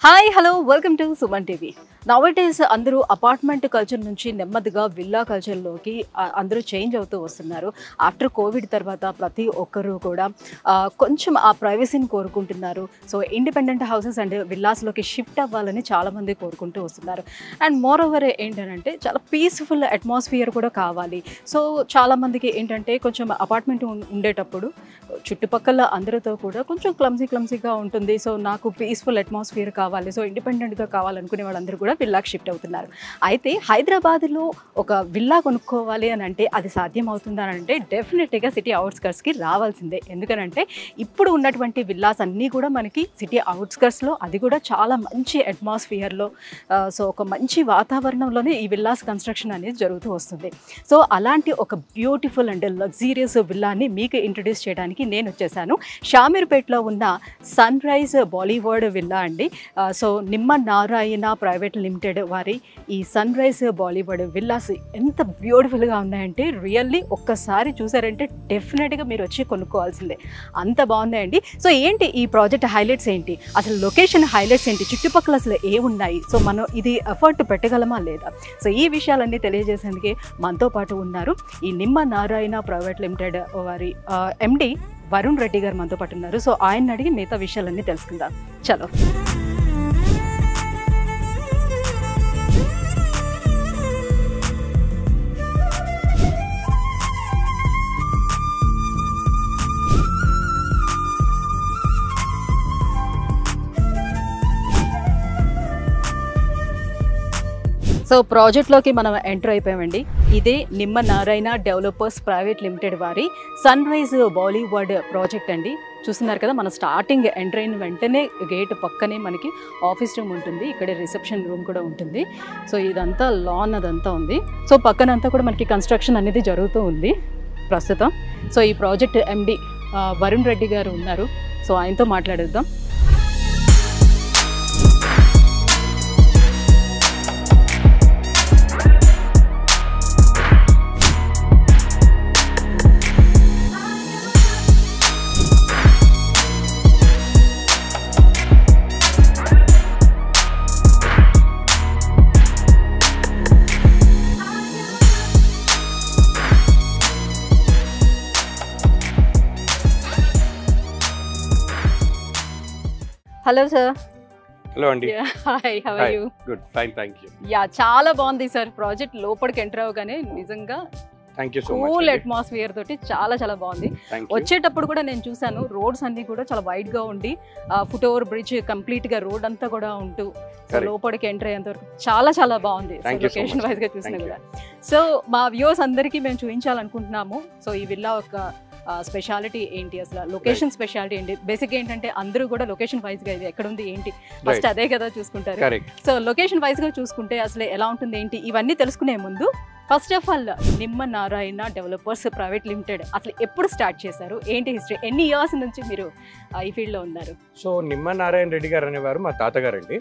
Hi hello welcome to Suman TV. నౌడేస్ అందరూ apartment culture నుంచి నెమ్మదిగా విల్లా కల్చర్లోకి అందరూ చేంజ్ అవుతూ వస్తున్నారు. ఆఫ్టర్ కోవిడ్ తర్వాత ప్రతి ఒక్కరూ కూడా కొంచెం ఆ ప్రైవసీని కోరుకుంటున్నారు. సో ఇండిపెండెంట్ హౌసెస్ అండ్ విల్లాస్లోకి షిఫ్ట్ అవ్వాలని చాలామంది కోరుకుంటూ వస్తున్నారు. అండ్ మోర్ ఓవర్ ఏంటంటే చాలా పీస్ఫుల్ అట్మాస్ఫియర్ కూడా కావాలి. సో చాలామందికి ఏంటంటే కొంచెం అపార్ట్మెంట్ ఉండేటప్పుడు చుట్టుపక్కల అందరితో కూడా కొంచెం క్లమ్సీగా ఉంటుంది. సో నాకు పీస్ఫుల్ అట్మాస్ఫియర్ కావాలి, సో ఇండిపెండెంట్గా కావాలనుకునే వాళ్ళందరూ కూడా విల్లాకి షిఫ్ట్ అవుతున్నారు. అయితే హైదరాబాద్లో ఒక విల్లా కొనుక్కోవాలి అని అంటే అది సాధ్యం అవుతుందని అంటే డెఫినెట్గా సిటీ అవుట్స్కర్ట్స్కి రావాల్సిందే. ఎందుకనంటే ఇప్పుడు ఉన్నటువంటి విల్లాస్ అన్నీ కూడా మనకి సిటీ అవుట్స్కర్ట్స్లో, అది కూడా చాలా మంచి అట్మాస్ఫియర్లో, సో ఒక మంచి వాతావరణంలోనే ఈ విల్లాస్ కన్స్ట్రక్షన్ అనేది జరుగుతూ వస్తుంది. సో అలాంటి ఒక బ్యూటిఫుల్ అండ్ లగ్జీరియస్ విల్లాని మీకు ఇంట్రడ్యూస్ చేయడానికి నేను వచ్చేసాను. షామీర్పేటలో ఉన్న సన్ రైజ్ బాలీవుడ్ విల్లా అండి. సో నిమ్మ నారాయణ ప్రైవేట్ లిమిటెడ్ వారి ఈ సన్ రైజ్ బాలీవుడ్ విల్లాస్ ఎంత బ్యూటిఫుల్గా ఉన్నాయంటే రియల్లీ ఒక్కసారి చూసారంటే డెఫినెట్గా మీరు వచ్చి కొనుక్కోవాల్సిందే, అంత బాగున్నాయండి. సో ఏంటి ఈ ప్రాజెక్ట్ హైలైట్స్ ఏంటి, అసలు లొకేషన్ హైలైట్స్ ఏంటి, చుట్టుపక్కల అసలు ఏమున్నాయి, సో మనం ఇది ఎఫర్ట్ పెట్టగలమా లేదా, సో ఈ విషయాలన్నీ తెలియజేసేందుకే మనతో పాటు ఉన్నారు ఈ నిమ్మ నారాయణ ప్రైవేట్ లిమిటెడ్ వారి ఎండి వరుణ్ రెడ్డి గారు మనతో పాటు ఉన్నారు. సో ఆయన అడిగి మిగతా విషయాలన్నీ తెలుసుకుందాం. చలో. సో ప్రాజెక్ట్లోకి మనం ఎంటర్ అయిపోయామండి. ఇదే నిమ్మ నారాయణ డెవలపర్స్ ప్రైవేట్ లిమిటెడ్ వారి సన్ రైజ్ బాలీవుడ్ ప్రాజెక్ట్ అండి. చూస్తున్నారు కదా, మన స్టార్టింగ్ ఎంటర్ అయిన వెంటనే గేట్ పక్కనే మనకి ఆఫీస్ రూమ్ ఉంటుంది, ఇక్కడ రిసెప్షన్ రూమ్ కూడా ఉంటుంది. సో ఇదంతా లాన్ అదంతా ఉంది. సో పక్కనంతా కూడా మనకి కన్స్ట్రక్షన్ అనేది జరుగుతూ ఉంది ప్రస్తుతం. సో ఈ ప్రాజెక్ట్ ఎండి వరుణ్ రెడ్డి గారు ఉన్నారు. సో ఆయనతో మాట్లాడేద్దాం. Hello sir. హలో అండి. Hi, how are you? Good, fine, thank you. Yeah, చాలా బాగుంది సార్ ప్రాజెక్ట్. లోపలికి ఎంటర్ అవగానే నిజంగా thank you so much. Cool atmosphere తోటి చాలా బాగుంది. వచ్చేటప్పుడు కూడా నేను చూసాను రోడ్స్ అన్ని కూడా చాలా వైడ్ గా ఉండి ఫుట్ ఓవర్ బ్రిడ్జ్ కంప్లీట్ గా రోడ్ అంతా కూడా ఉంటూ లోపలికి ఎంటర్ అయ్యేంత వరకు చాలా బాగుంది లొకేషన్ వైజ్ గా చూసినా కూడా. సో మా వ్యూవర్స్ అందరికీ మేము చూపించాలనుకుంటున్నాము. సో ఈ విల్లా ఒక స్పెషాలిటీ ఏంటి, అసలు లొకేషన్ స్పెషాలిటీ ఏంటి, బేసిక్ ఏంటంటే అందరూ కూడా లొకేషన్ వైజ్ గా ఇది ఎక్కడ ఉంది ఏంటి ఫస్ట్ అదే కదా చూసుకుంటారు. సో లొకేషన్ వైజ్ గా చూసుకుంటే అసలు ఎలా ఉంటుంది ఏంటి ఇవన్నీ తెలుసుకునే ముందు ఫస్ట్ ఆఫ్ ఆల్ నిమ్మ నారాయణ డెవలపర్స్ ప్రైవేట్ లిమిటెడ్ అసలు ఎప్పుడు స్టార్ట్ చేశారు, ఏంటి హిస్టరీ, ఎన్ని ఇయర్స్ నుంచి మీరు ఈ ఫీల్డ్ లో ఉన్నారు? సో నిమ్మ నారాయణ రెడ్డి గారు అనేవారు మా తాతగారు అండి.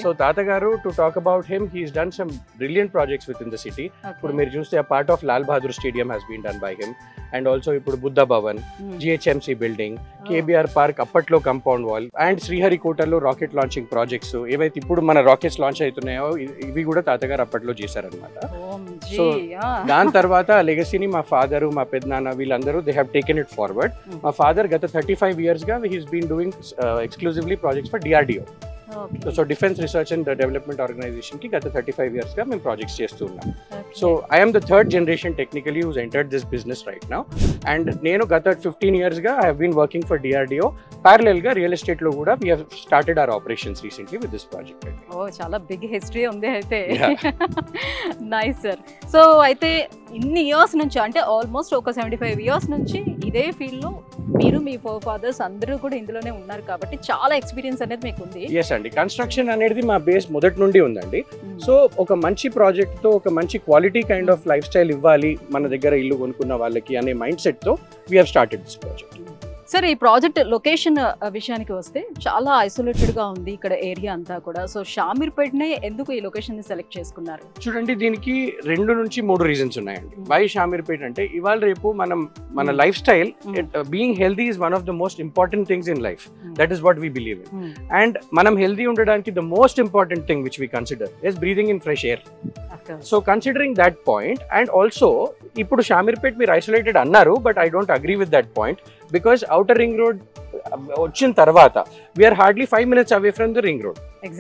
సో తాతగారు, to talk about him, he's done some brilliant projects with in the city. ఇప్పుడు మీరు చూస్తే ఆ part of Lal Bahadur stadium has been done by him. And also ఇప్పుడు Buddha Bhavan, GHMC building, KBR park అప్పట్లో కంపౌండ్ వాల్, అండ్ శ్రీహరికోటలో rocket launching projects ఏవైతే ఇప్పుడు మన రాకెట్స్ లాంచ్ అవుతున్నాయో ఇవి కూడా తాతగారు అప్పట్లో చేశారనమాట. సో దాని తర్వాత లెగసీని మా ఫాదర్, మా పెద్దనాన్న వీళ్ళందరూ they have taken it forward. మా ఫాదర్ గత 35 years గా he's been doing exclusively projects for DRDO. So defence research and development organisation కి గత 35 years గా మేము ప్రాజెక్ట్స్ చేస్తూ ఉన్నాం. So I'm the third generation technically who's entered this business right now. And నేను గత 15 years గా I have been working for DRDO. Parallel గా రియల్ ఎస్టేట్ లో కూడా we have started our operations recently with this project. Oh, చాలా big history ఉంది అయితే. Nice sir. So అయితే ఇన్ని ఇయర్స్ నుంచి అంటే ఆల్మోస్ట్ ఒక 75 years నుంచి ఇదే ఫీల్డ్ లో మీరు, మీ ఫాదర్స్ అందరూ కూడా ఇందులోనే ఉన్నారు కాబట్టి చాలా ఎక్స్పీరియన్స్ అనేది మీకు ఉంది. ఎస్ అండి, కన్స్ట్రక్షన్ అనేది మా బేస్ మొదటి నుండి ఉందండి. సో ఒక మంచి ప్రాజెక్ట్ తో ఒక మంచి quality kind of life style ఇవ్వాలి మన దగ్గర ఇల్లు కొనుక్కున్న వాళ్ళకి అనే మైండ్ సెట్ తో we have started this project. Sir, ఈ ప్రాజెక్ట్ లొకేషన్ విషయానికి వస్తే చాలా ఐసోలేటెడ్గా ఉంది ఇక్కడ ఏరియా అంతా కూడా. సో షామీర్పేట్నే ఎందుకు ఈ లొకేషన్ సెలెక్ట్ చేసుకున్నారు? చూడండి, దీనికి 2 నుంచి 3 రీజన్స్ ఉన్నాయండి. వై షామీర్పేట్ అంటే ఇవాళ రేపు మన lifestyle, being healthy is one of the most important things in life. That is what we believe in. And మనం హెల్దీ ఉండడానికి the most important thing which we consider is breathing in fresh air. So considering that point, and also ఇప్పుడు షామీర్పేట్ మీరు isolated అన్నారు, but I don't agree with that point. Because outer ring road వచ్చిన తర్వాత we are hardly 5 minutes away from the ring road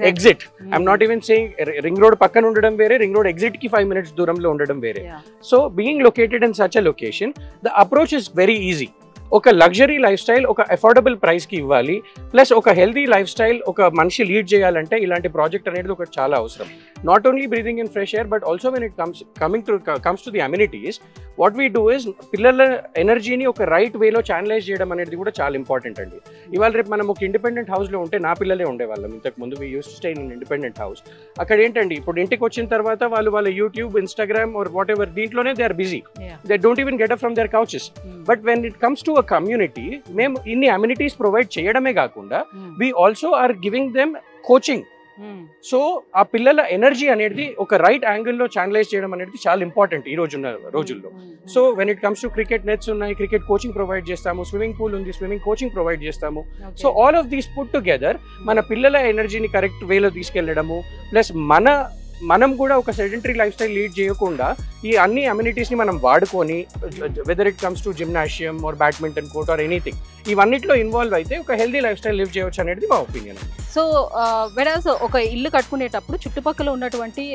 exit. I'm not even saying ring road పక్కన ఉండడం వేరే, ring road exit కి 5 minutes దూరంలో ఉండడం వేరే. So being located in such a location, the approach is very easy. ఒక luxury life style ఒక affordable price కి ఇవ్వాలి, ప్లస్ ఒక హెల్దీ లైఫ్ స్టైల్ ఒక మనిషి లీడ్ చేయాలంటే ఇలాంటి ప్రాజెక్ట్ అనేది ఒకటి చాలా అవసరం. Not only breathing in fresh air, but also when it comes to the amenities, what we do is పిల్లల ఎనర్జీని ఒక రైట్ వేలో ఛానలైజ్ చేయడం అనేది కూడా చాలా ఇంపార్టెంట్ అండి. ఇవాళ రేపు మనం ఒక ఇండిపెండెంట్ హౌస్ లో ఉంటే, నా పిల్లలే ఉండేవాళ్ళం ఇంతకు ముందు, we use to stay in independent house. అక్కడ ఏంటండి, ఇప్పుడు ఇంటికి వచ్చిన తర్వాత వాళ్ళ YouTube, Instagram or whatever దీంట్లోనే they are busy. They don't even get up from their couches. But when it comes to a community, మేము ఇన్ని అమ్యూనిటీస్ ప్రొవైడ్ చేయడమే కాకుండా we also are giving them coaching. So ఆ పిల్లల energy అనేది ఒక right యాంగిల్లో ఛానలైజ్ చేయడం అనేది చాలా ఇంపార్టెంట్ ఈ రోజుల్లో. So when it comes to cricket nets ఉన్నాయి, క్రికెట్ కోచింగ్ ప్రొవైడ్ చేస్తాము, స్విమ్మింగ్ పూల్ ఉంది, స్విమ్మింగ్ కోచింగ్ ప్రొవైడ్ చేస్తాము. So all of these put together మన పిల్లల ఎనర్జీని కరెక్ట్ వేలో తీసుకెళ్లడము, ప్లస్ మనం కూడా ఒక సెడెంటరీ లైఫ్ స్టైల్ లీడ్ చేయకుండా ఈ అన్ని అమ్యూనిటీస్ ని మనం వాడుకొని, whether it comes to gymnasium or badminton court or anything, ఇవన్నిట్లో ఇన్వాల్వ్ అయితే ఒక హెల్దీ లైఫ్ స్టైల్ లివ్ చేయవచ్చు అనేది మా ఒపీనియన్. సో వెరాజ్ ఒక ఇల్లు కట్టుకునేటప్పుడు చుట్టుపక్కల ఉన్నటువంటి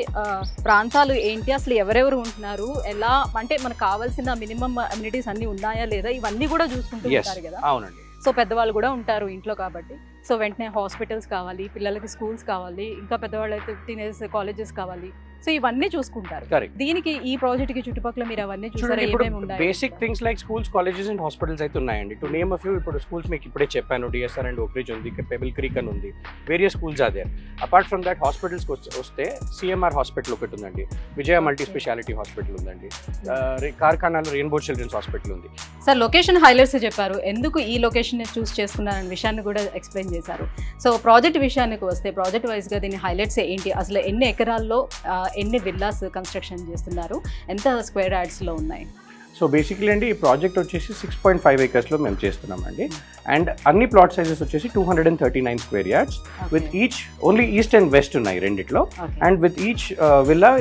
ప్రాంతాలు ఏంటి, అసలు ఎవరెవరు ఉంటున్నారు, ఎలా అంటే మనకు కావాల్సిన మినిమం అమ్యూనిటీస్ అన్ని ఉన్నాయా లేదా, ఇవన్నీ కూడా చూసుకుంటూ ఉంటారు కదా. అవునండి. సో పెద్దవాళ్ళు కూడా ఉంటారు ఇంట్లో కాబట్టి, సో వెంటనే హాస్పిటల్స్ కావాలి, పిల్లలకి స్కూల్స్ కావాలి, ఇంకా పెద్దవాళ్ళు అయితే టీనేజ్ కాలేజెస్ కావాలి. సో ఇవన్నీ చూసుకుంటారు. దీనికి ఈ ప్రాజెక్ట్ కి చుట్టుపక్కల మీరు అవన్నీ చూసారు? Basic things like schools, colleges and hospitals అయితే ఉన్నాయండి. టు నేమ్ ఆఫ్ యూ, ఇప్పుడు స్కూల్స్ మీకు ఇప్పుడే చెప్పాను, డిఎస్ఆర్ అండ్ ఓక్రిడ్జ్ ఉంది, పెబుల్ క్రీక్ అని ఉంది, various schools are there. Apart from that hospitals వస్తే సిఎంఆర్ హాస్పిటల్ ఒకటి ఉందండి, విజయ మల్టీ స్పెషాలిటీ హాస్పిటల్ ఉందండి, కార్ఖానాలో రెయిన్బో చిల్డ్రన్స్ హాస్పిటల్ ఉంది. సార్, లొకేషన్ హైలైట్స్ చెప్పారు, ఎందుకు ఈ లొకేషన్ చూస్ చేసుకున్నారనే విషయాన్ని కూడా ఎక్స్ప్లెయిన్ చేశారు. సో ప్రాజెక్ట్ విషయానికి వస్తే, ప్రాజెక్ట్ వైజ్గా దీని హైలైట్స్ ఏంటి, అసలు ఎన్ని ఎకరాల్లో ఎన్ని విల్లాస్ కన్స్ట్రక్షన్ చేస్తున్నారు, ఎంత స్క్వేర్ యార్డ్స్లో ఉన్నాయి? సో బేసిక్లీ అండి, ఈ ప్రాజెక్ట్ వచ్చేసి 6.5 acres మేము చేస్తున్నామండి. అండ్ అన్ని ప్లాట్ సైజెస్ వచ్చేసి 239 square yards with each only east and west ఉన్నాయి రెండిట్లో. And with each villa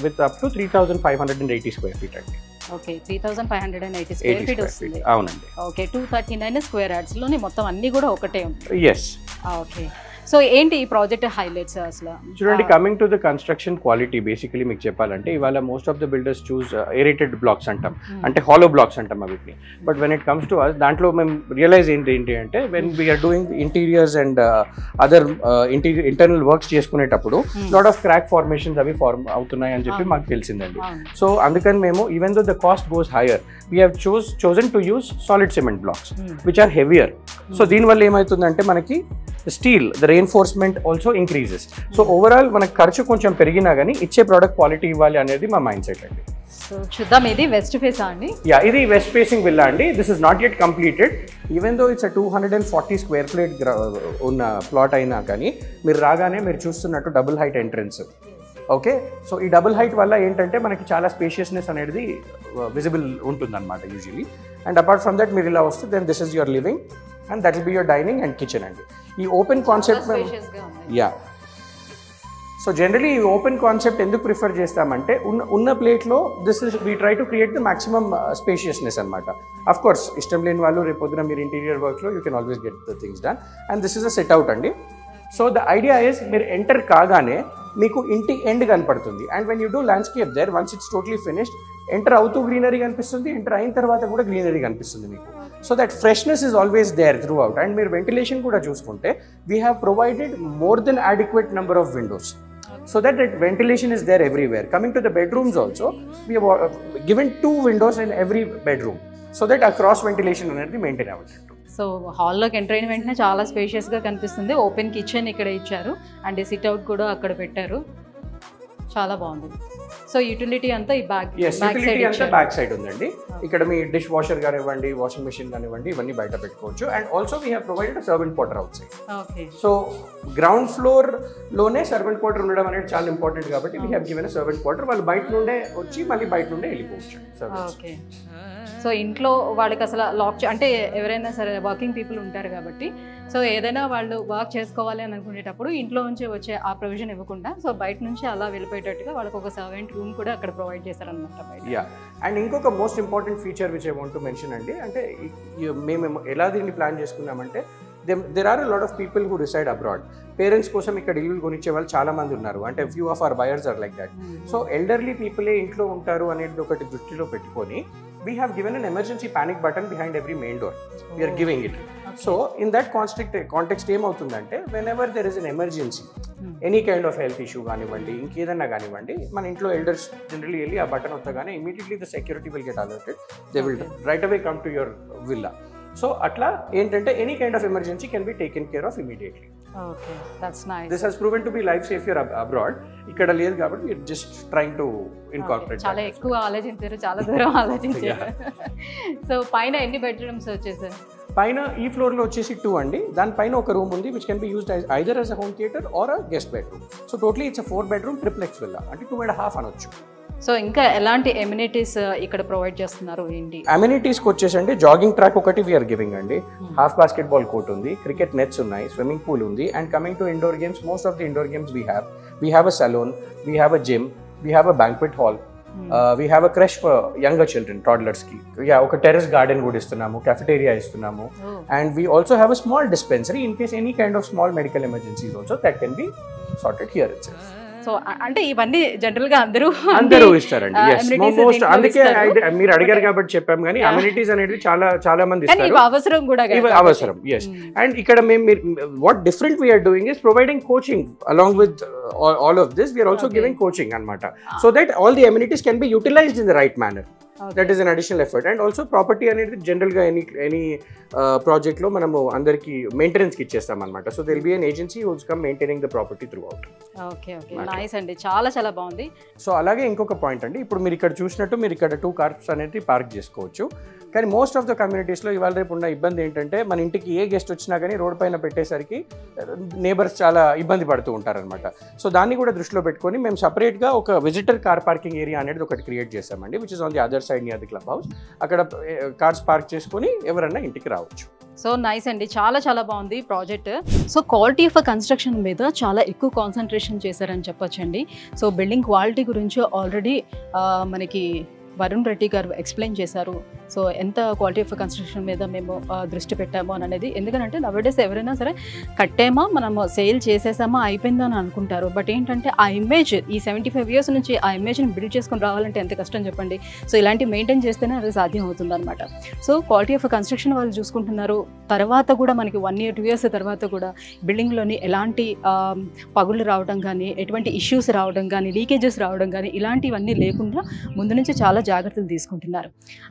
with up to 3,580 square feet అండి. ఓకే, 3,580 square feet వస్తుంది. అవునండి. ఓకే, 239 square yards లోని మొత్తం అన్ని కూడా ఒకటే ఉంది. ఎస్. ఓకే, సో ఏంటి ఈ ప్రాజెక్ట్ హైలైట్స్ అసలు? చూడండి, coming to the construction quality, basically మీకు చెప్పాలంటే ఇవాళ most of the builders choose aerated blocks అంటాం, అంటే హాలో బ్లాక్స్ అంటాం వీటిని. But when it comes to us, దాంట్లో మేము రియలైజ్ ఏంటి అంటే when we are doing interiors and other internal works చేసుకునేటప్పుడు లాట్ ఆఫ్ క్రాక్ ఫార్మేషన్స్ అవి ఫార్మ్ అవుతున్నాయి అని చెప్పి మాకు తెలిసిందండి. సో అందుకని మేము, even though the cost goes higher, we have chosen to use solid cement blocks which are heavier. So దీనివల్ల ఏమవుతుందంటే మనకి steel, the reinforcement also increases. So overall మనకి ఖర్చు కొంచెం పెరిగినా కానీ ఇచ్చే ప్రోడక్ట్ క్వాలిటీ ఇవ్వాలి అనేది మా మైండ్ సెట్ అండి. సో చూద్దాం, ఇది వెస్ట్ ఫేస్ అండి. యా, ఇది వెస్ట్ ఫేసింగ్ విల్లా అండి. This is not yet completed, even though it's 240 square feet ఉన్న ప్లాట్ అయినా కానీ మీరు రాగానే మీరు చూస్తున్నట్టు double height entrance. Okay, so ఈ డబుల్ హైట్ వల్ల ఏంటంటే మనకి చాలా స్పేషియస్నెస్ అనేది విజిబుల్ ఉంటుందన్నమాట usually. And apart from that మీరు ఇలా వస్తే then this is your living and that will be your dining and kitchen అండి. ఈ open concept, yeah, so generally ఈ ఓపెన్ కాన్సెప్ట్ ఎందుకు ప్రిఫర్ చేస్తామంటే ఉన్న ప్లేట్లో this is we try to create the maximum spaciousness అనమాట. అఫ్ కోర్స్ ఇష్టం లేని వాళ్ళు రేపు పొద్దున మీరు ఇంటీరియర్ వర్క్లో you can always get the things done. And this is a set out అండి. సో ద ఐడియా ఇస్ మీరు ఎంటర్ కాగానే మీకు ఇంటి ఎండ్ కనపడుతుంది. And when you do landscape there, once it's totally finished, enter అవుతూ greenery కనిపిస్తుంది, enter అయిన తర్వాత కూడా గ్రీనరీ కనిపిస్తుంది మీకు. So that freshness is always there throughout. And మీరు వెంటిలేషన్ కూడా చూసుకుంటే we have provided more than adequate number of windows so that ventilation is there everywhere. Coming to the bedrooms also, we have given 2 windows in every bedroom so that cross ventilation అనేది maintain అవ్వచ్చు. So హాల్లోకి enter అయిన వెంటనే చాలా స్పేషియస్గా కనిపిస్తుంది. Open kitchen ఇక్కడ ఇచ్చారు అండ్ సిట్ అవుట్ కూడా అక్కడ పెట్టారు, చాలా బాగుంది. సో యూటిలిటీ అంతా ఈ బ్యాక్ యూటిలిటీ అంతా బ్యాక్ సైడ్ ఉందండి. ఇక్కడ మీ డిష్ వాషర్ కానివ్వండి, వాషింగ్ మెషిన్ కానివ్వండి, ఇవన్నీ బయట పెట్టుకోవచ్చు. And also we have provided servant quarter out side. So ground floor లోనే సర్వెంట్ క్వార్టర్ ఉండడం అనేది చాలా ఇంపార్టెంట్ కాబట్టి we have given servant quarter. వాళ్ళు బయట నుండే వచ్చి మళ్ళీ బయట నుండే వెళ్ళిపోవచ్చు. ఓకే. సో ఇంట్లో వాళ్ళకి అసలు లాక్ అంటే ఎవరైనా సరే వర్కింగ్ పీపుల్ ఉంటారు కాబట్టి సో ఏదైనా వాళ్ళు వర్క్ చేసుకోవాలి అని అనుకునేటప్పుడు ఇంట్లో నుంచి వచ్చే ఆ ప్రొవిజన్ ఇవ్వకుండా సో బయట నుంచి అలా వెళ్ళిపోయేటట్టుగా వాళ్ళకి ఒక సర్వెంట్ రూమ్ కూడా అక్కడ ప్రొవైడ్ చేశారనమాట. యా, అండ్ ఇంకొక most important feature which I want to mention అండి, అంటే మేము ఎలా దీన్ని ప్లాన్ చేసుకున్నామంటే there are a lot of people who reside abroad. Parents కోసం ఇక్కడ ఇల్లు కొనిచ్చే వాళ్ళు చాలా మంది ఉన్నారు. అంటే few of our buyers are like that. So elderly పీపులే ఇంట్లో ఉంటారు అనేది ఒకటి దృష్టిలో పెట్టుకొని we have given an emergency panic button behind every main door. We are giving it. So in that context ఏమవుతుందంటే whenever there is an emergency, any kind of health issue కానివ్వండి, ఇంకేదన్నా కానివ్వండి, మన ఇంట్లో ఎల్డర్స్ జనరల్లీ వెళ్ళి ఆ button వస్తగానే immediately the security will get alerted. They will right away come to your villa. So atla ఏంటంటే any kind of emergency can be taken care of immediately. Okay, that's nice. This has proven to be life safer abroad. ఇక్కడ లేదు కాబట్టి we are just trying to incorporate. చాలా ఎక్కువ ఆలోచించారు, చాలా దూరం ఆలోచించారు. సో పైన ఎన్ని బెడ్రూమ్స్ వచ్చేసారు? పైన ఈ ఫ్లోర్ లో వచ్చేసి 2 అండి. దానిపైన ఒక రూమ్ ఉంది which can be used either as a home theater or a guest bedroom. So totally it's a 4 bedroom triplex villa. అంటే 2.5 అనొచ్చు. సో ఇంకా ఎలాంటి ఎమ్యూనిటీస్ ఇక్కడ ప్రొవైడ్ చేస్తున్నారు ఏంటి? అమ్యూనిటీస్కి వచ్చేసండి జాగింగ్ ట్రాక్ ఒకటి వీఆర్ గివింగ్ అండి, హాఫ్ బాస్కెట్ బాల్ కోర్ట్ ఉంది, క్రికెట్ నెట్స్ ఉన్నాయి, స్విమ్మింగ్ పూల్ ఉంది. And coming to indoor games, most of the indoor games we have a salon, we have a gym, we have a banquet hall, we have a creche for younger children, టాడ్లర్స్కి. ఒక terrace garden కూడా ఇస్తున్నాము, cafeteria ఇస్తున్నాము. And we also have a small dispensary in case any kind of small medical emergencies also that can be sorted here itself. So అంటే ఇవన్నీ general గా అందరూ ఇస్తారండి. అందుకే మీరు అడిగారు కాబట్టి చెప్పాం. కానీ అమ్యూనిటీస్ అనేది చాలా చాలా మంది ఇస్తారు, అవసరం కూడా అవసరం. ఎస్, అండ్ ఇక్కడ మేము what different we are doing is providing coaching along with all of this. We are also giving coaching అన్నమాట, so that all the amenities can be utilised in the right manner. That is an additional effort. And also property అనేది జనరల్గా any ప్రాజెక్ట్లో మనము అందరికి మెయింటెనెన్స్కి ఇచ్చేస్తాం అనమాట. So they'll be an agency who's come maintaining the property throughout. Okay, okay, nice అండి, చాలా చాలా బాగుంది. సో అలాగే ఇంకొక పాయింట్ అండి, ఇప్పుడు మీరు ఇక్కడ చూసినట్టు మీరు ఇక్కడ 2 కార్స్ అనేది పార్క్ చేసుకోవచ్చు. కానీ మోస్ట్ ఆఫ్ ద కమ్యూనిటీస్లో ఇవాళ రేపు ఉన్న ఇబ్బంది ఏంటంటే మన ఇంటికి ఏ గెస్ట్ వచ్చినా కానీ రోడ్ పైన పెట్టేసరికి నేబర్స్ చాలా ఇబ్బంది పడుతూ ఉంటారనమాట. సో దాన్ని కూడా దృష్టిలో పెట్టుకొని మేము సపరేట్గా ఒక విజిటర్ కార్ పార్కింగ్ ఏరియా అనేది ఒకటి క్రియేట్ చేస్తామండి, which is on the other side near the club house. అక్కడ కార్స్ పార్క్ చేసుకొని ఎవరన్నా ఇంటికి రావచ్చు. సో నైస్ అండి, చాలా చాలా బాగుంది project. So quality of construction మీద చాలా ఎక్కువ కాన్సన్ట్రేషన్ చేశారని చెప్పొచ్చండి. సో బిల్డింగ్ క్వాలిటీ గురించి ఆల్రెడీ మనకి వరుణ్ రెడ్డి గారు ఎక్స్ప్లెయిన్ చేశారు. సో ఎంత క్వాలిటీ ఆఫ్ కన్స్ట్రక్షన్ మీద మేము దృష్టి పెట్టాము అని అనేది. ఎందుకంటే నవేడేస్ ఎవరైనా సరే కట్టేమా మనము సేల్ చేసేసామా అయిపోయిందా అని అనుకుంటారు. బట్ ఏంటంటే ఆ ఇమేజ్ ఈ 75 years నుంచి ఆ ఇమేజ్ని బిల్డ్ చేసుకొని రావాలంటే ఎంత కష్టం చెప్పండి. సో ఇలాంటి మెయింటైన్ చేస్తేనే అది సాధ్యం అవుతుంది అనమాట. సో క్వాలిటీ ఆఫ్ కన్స్ట్రక్షన్ వాళ్ళు చూసుకుంటున్నారు. తర్వాత కూడా మనకి 1 year 2 years తర్వాత కూడా బిల్డింగ్లోని ఎలాంటి పగుళ్ళు రావడం కానీ, ఎటువంటి ఇష్యూస్ రావడం కానీ, లీకేజెస్ రావడం కానీ ఇలాంటివన్నీ లేకుండా ముందు నుంచి చాలా జాగ్రత్తలు తీసుకుంటున్నారు.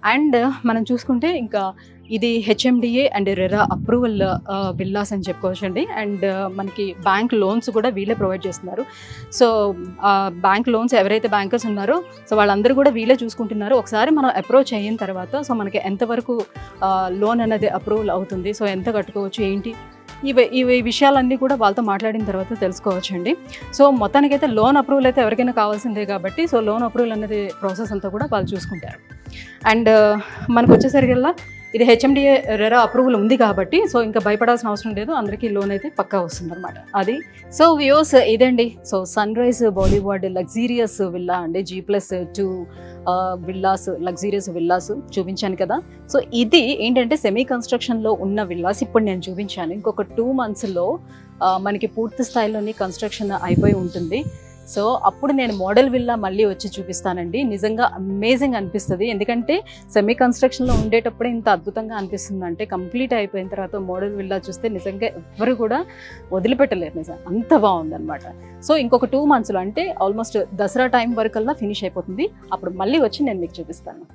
అండ్ మనం చూసుకుంటే ఇంకా ఇది HMDA and RERA approval villas అని చెప్పుకోవచ్చండి. అండ్ మనకి బ్యాంక్ లోన్స్ కూడా వీళ్ళే ప్రొవైడ్ చేస్తున్నారు. సో బ్యాంక్ లోన్స్ ఎవరైతే బ్యాంకర్స్ ఉన్నారో సో వాళ్ళందరూ కూడా వీళ్ళే చూసుకుంటున్నారు. ఒకసారి మనం అప్రోచ్ అయిన తర్వాత సో మనకి ఎంతవరకు లోన్ అనేది అప్రూవల్ అవుతుంది, సో ఎంత కట్టుకోవచ్చు ఏంటి, ఇవి విషయాలన్నీ కూడా వాళ్ళతో మాట్లాడిన తర్వాత తెలుసుకోవచ్చండి. సో మొత్తానికైతే లోన్ అప్రూవల్ అయితే ఎవరికైనా కావాల్సిందే కాబట్టి సో లోన్ అప్రూవల్ అనేది ప్రాసెస్ అంతా కూడా వాళ్ళు చూసుకుంటారు. అండ్ మనకు వచ్చేసరికల్లా ఇది హెచ్ఎండిఏ రెరా అప్రూవల్ ఉంది కాబట్టి సో ఇంకా భయపడాల్సిన అవసరం లేదు, అందరికీ లోన్ అయితే పక్కా వస్తుంది అనమాట అది. సో వ్యూస్ ఇదండి. So sunrise boulevard luxurious villa అండి, G+2 విల్లాస్, లగ్జీరియస్ విల్లాస్ చూపించాను కదా. సో ఇది ఏంటంటే సెమీ కన్స్ట్రక్షన్లో ఉన్న విల్లాస్ ఇప్పుడు నేను చూపించాను. ఇంకొక 2 monthsలో మనకి పూర్తి స్థాయిలోని కన్స్ట్రక్షన్ అయిపోయి ఉంటుంది. సో అప్పుడు నేను మోడల్ విల్లా మళ్ళీ వచ్చి చూపిస్తానండి. నిజంగా అమేజింగ్ అనిపిస్తుంది. ఎందుకంటే సెమీ కన్స్ట్రక్షన్లో ఉండేటప్పుడే ఇంత అద్భుతంగా అనిపిస్తుంది అంటే కంప్లీట్ అయిపోయిన తర్వాత మోడల్ విల్లా చూస్తే నిజంగా ఎవరు కూడా వదిలిపెట్టలేరు, నిజంగా అంత బాగుందన్నమాట. సో ఇంకొక 2 monthsలో అంటే ఆల్మోస్ట్ దసరా టైం వరకల్లా ఫినిష్ అయిపోతుంది. అప్పుడు మళ్ళీ వచ్చి నేను మీకు చూపిస్తాను.